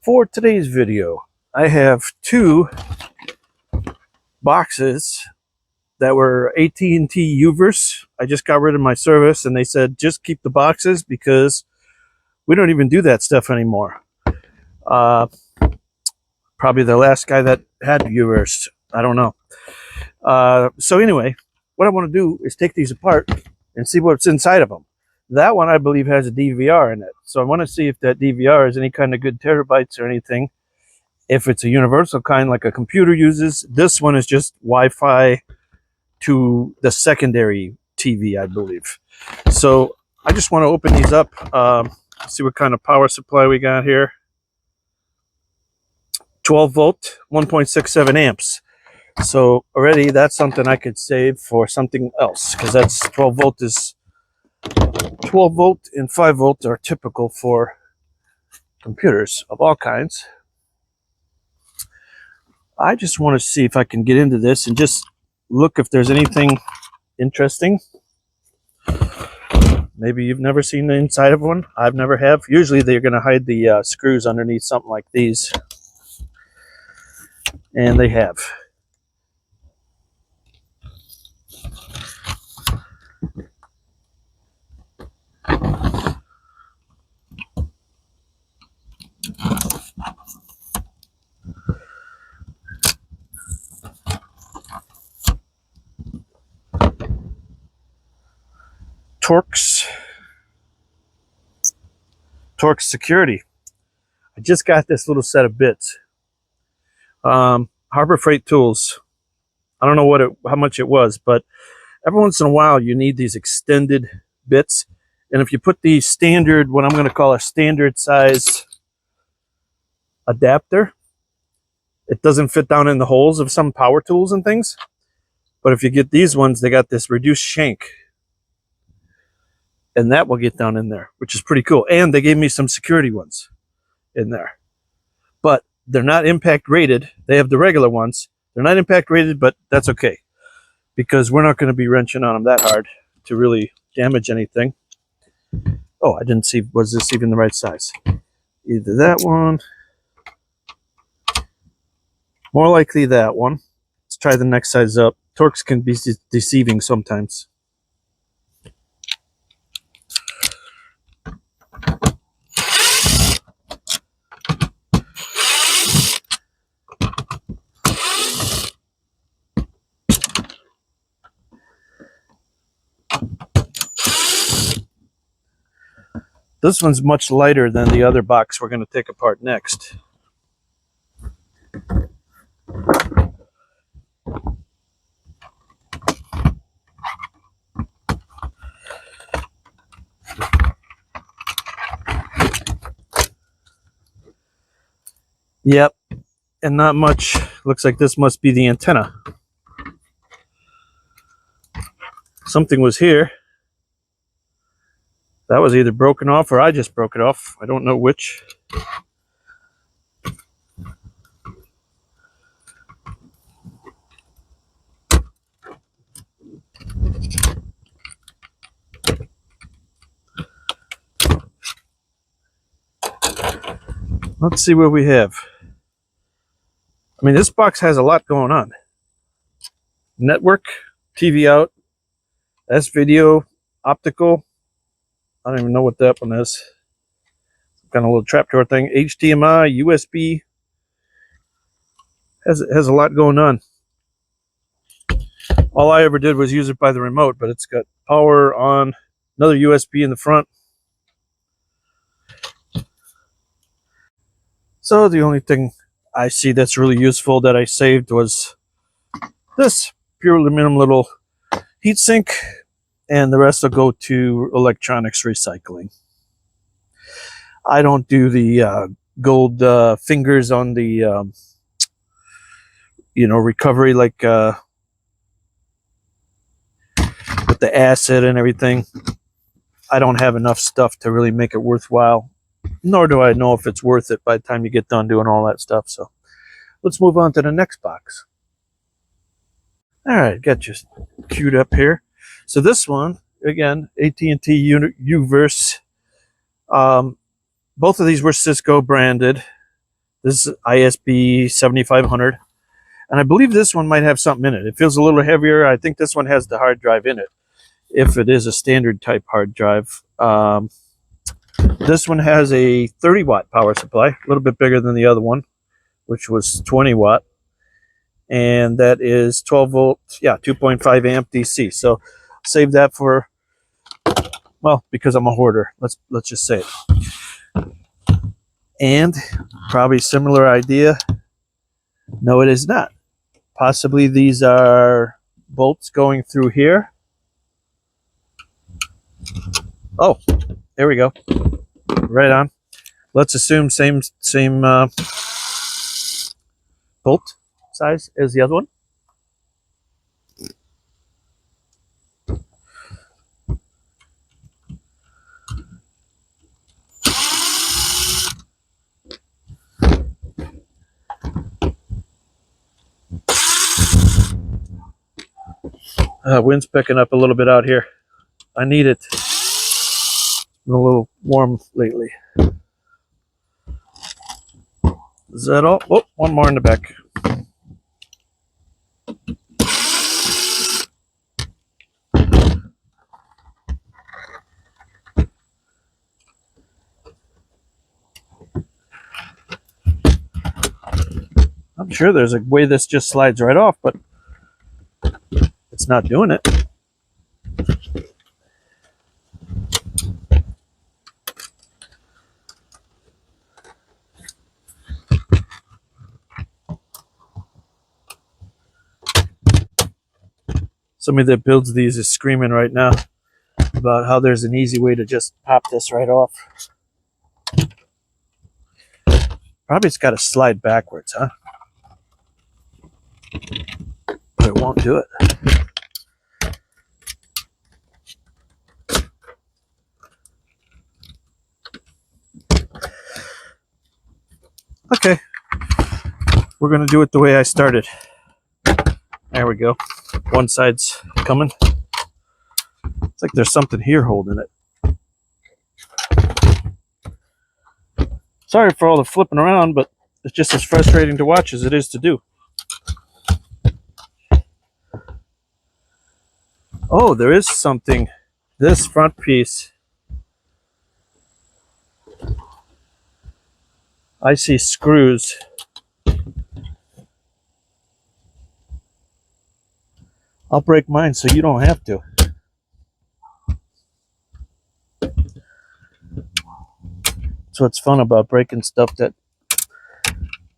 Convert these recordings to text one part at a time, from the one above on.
For today's video, I have two boxes that were AT&T Uverse. I just got rid of my service and they said just keep the boxes because we don't even do that stuff anymore. Probably the last guy that had Uverse. I don't know. So anyway, what I want to do is take these apart and see what's inside of them. That one I believe has a DVR in it. So I want to see if that DVR is any kind of good terabytes or anything. If it's a universal kind like a computer uses. This one is just Wi-Fi to the secondary TV, I believe. So I just want to open these up. See what kind of power supply we got here. 12 volt, 1.67 amps. So already that's something I could save for something else, because that's 12 volt and 5 volt are typical for computers of all kinds. I just want to see if I can get into this and just look if there's anything interesting. Maybe you've never seen the inside of one. I've never have. Usually they're going to hide the screws underneath something like these. And they have. Torx Security. I just got this little set of bits. Harbor Freight Tools. I don't know how much it was, but every once in a while you need these extended bits. And if you put the standard, what I'm going to call a standard size adapter, it doesn't fit down in the holes of some power tools and things. But if you get these ones, they got this reduced shank. And that will get down in there, which is pretty cool. And they gave me some security ones in there. But they're not impact rated. They have the regular ones. They're not impact rated, but that's okay. Because we're not going to be wrenching on them that hard to really damage anything. Oh, I didn't see, was this even the right size? Either that one. More likely that one. Let's try the next size up. Torx can be deceiving sometimes. This one's much lighter than the other box we're going to take apart next. Yep, and not much. Looks like this must be the antenna. Something was here. That was either broken off or I just broke it off. I don't know which. Let's see what we have. I mean, this box has a lot going on. Network, TV out, S-video, optical. I don't even know what that one is. Some kind of little trapdoor thing. HDMI, USB. Has a lot going on. All I ever did was use it by the remote, but it's got power on, another USB in the front. So the only thing I see that's really useful that I saved was this pure aluminum little heatsink. And the rest will go to electronics recycling. I don't do the gold fingers on the, recovery like with the acid and everything. I don't have enough stuff to really make it worthwhile. Nor do I know if it's worth it by the time you get done doing all that stuff. So let's move on to the next box. All right, got you queued up here. So this one, again, AT&T Uverse. Both of these were Cisco branded. This is ISB 7500. And I believe this one might have something in it. It feels a little heavier. I think this one has the hard drive in it, if it is a standard type hard drive. This one has a 30 watt power supply, a little bit bigger than the other one, which was 20 watt. And that is 12 volt, yeah, 2.5 amp DC. So save that for, well, because I'm a hoarder. Let's just say it. And probably similar idea. No, it is not. Possibly these are bolts going through here. Oh, there we go. Right on. Let's assume same bolt size as the other one. Wind's picking up a little bit out here. I need it. It's been a little warm lately. Is that all? Oh, one more in the back. I'm sure there's a way this just slides right off, but it's not doing it. Somebody that builds these is screaming right now about how there's an easy way to just pop this right off. Probably it's got to slide backwards, huh? But it won't do it. Okay. We're going to do it the way I started. There we go. One side's coming. It's like there's something here holding it. Sorry for all the flipping around, but it's just as frustrating to watch as it is to do. Oh, there is something. This front piece. I see screws. I'll break mine so you don't have to. That's what's fun about breaking stuff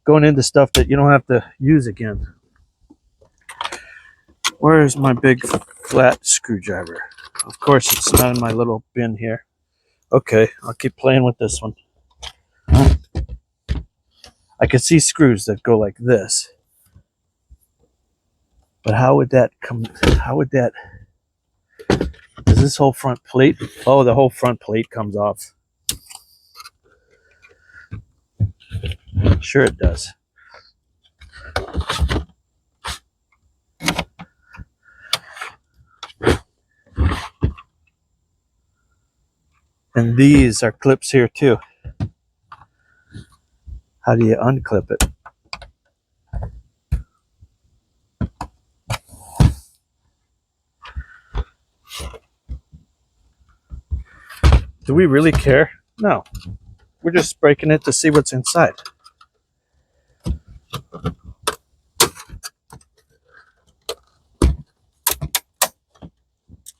going into stuff that you don't have to use again. Where's my big flat screwdriver? Of course, it's not in my little bin here. Okay, I'll keep playing with this one. I can see screws that go like this. But how would that come? How would that? Does this whole front plate? Oh, the whole front plate comes off. Sure it does. And these are clips here too. How do you unclip it? Do we really care? No. We're just breaking it to see what's inside.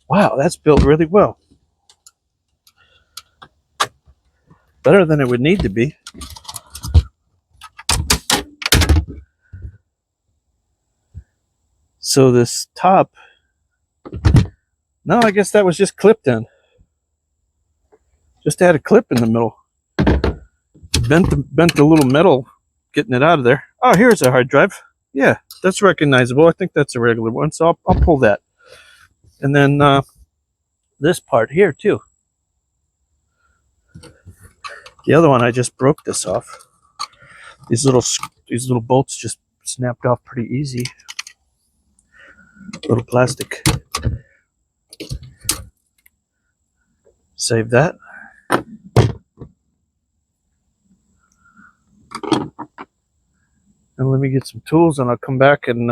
Wow, that's built really well. Better than it would need to be. So this top, no, I guess that was just clipped in. Just had a clip in the middle. Bent the little metal getting it out of there. Oh, here's a hard drive. Yeah, that's recognizable. I think that's a regular one, so I'll pull that. And then this part here too. The other one, I just broke this off. These little bolts just snapped off pretty easy. Little plastic. Save that. And let me get some tools and I'll come back and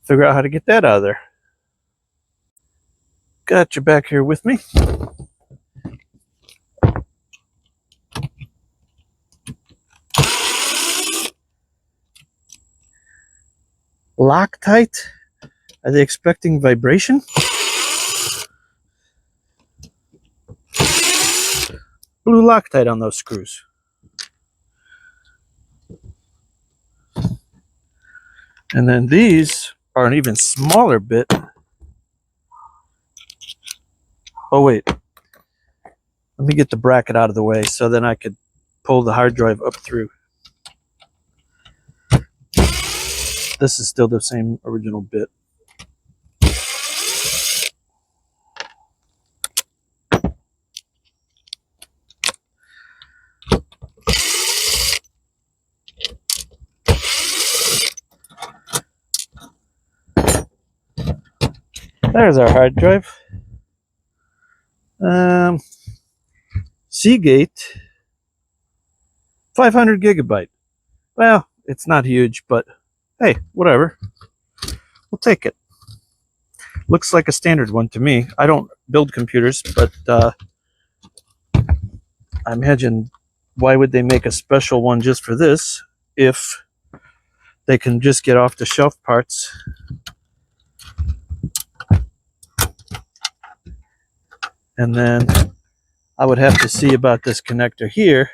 figure out how to get that out of there. Got you back here with me. Loctite? Are they expecting vibration? Blue Loctite on those screws. And then these are an even smaller bit. Oh wait, let me get the bracket out of the way so then I could pull the hard drive up through. This is still the same original bit. There's our hard drive. Seagate, 500 gigabyte. Well, it's not huge, but hey, whatever. We'll take it. Looks like a standard one to me. I don't build computers, but I imagine why would they make a special one just for this if they can just get off the shelf parts. And then I would have to see about this connector here.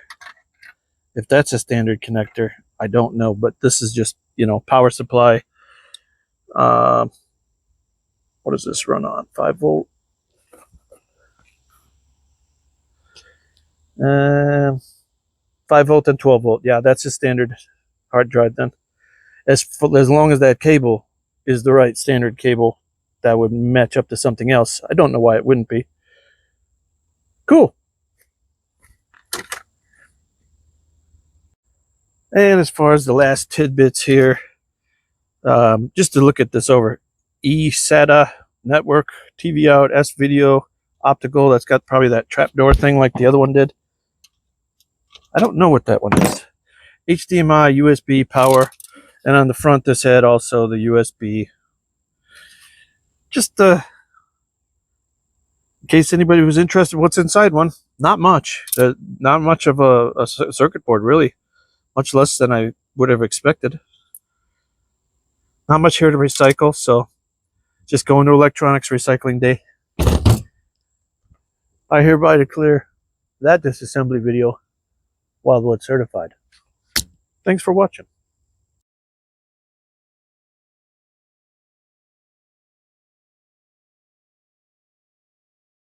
If that's a standard connector, I don't know, but this is just, you know, power supply. What does this run on? 5 volt? 5 volt and 12 volt. Yeah, that's a standard hard drive then. As long as that cable is the right standard cable that would match up to something else. I don't know why it wouldn't be. Cool. And as far as the last tidbits here, just to look at this over. eSATA network, TV out, S video, optical. That's got probably that trapdoor thing like the other one did. I don't know what that one is. HDMI, USB, power. And on the front, this had also the USB. Just in case anybody was interested what's inside one. Not much. Not much of a circuit board, really. Much less than I would have expected. Not much here to recycle, so just going to electronics recycling day. I hereby declare that disassembly video Wildwood certified. Thanks for watching.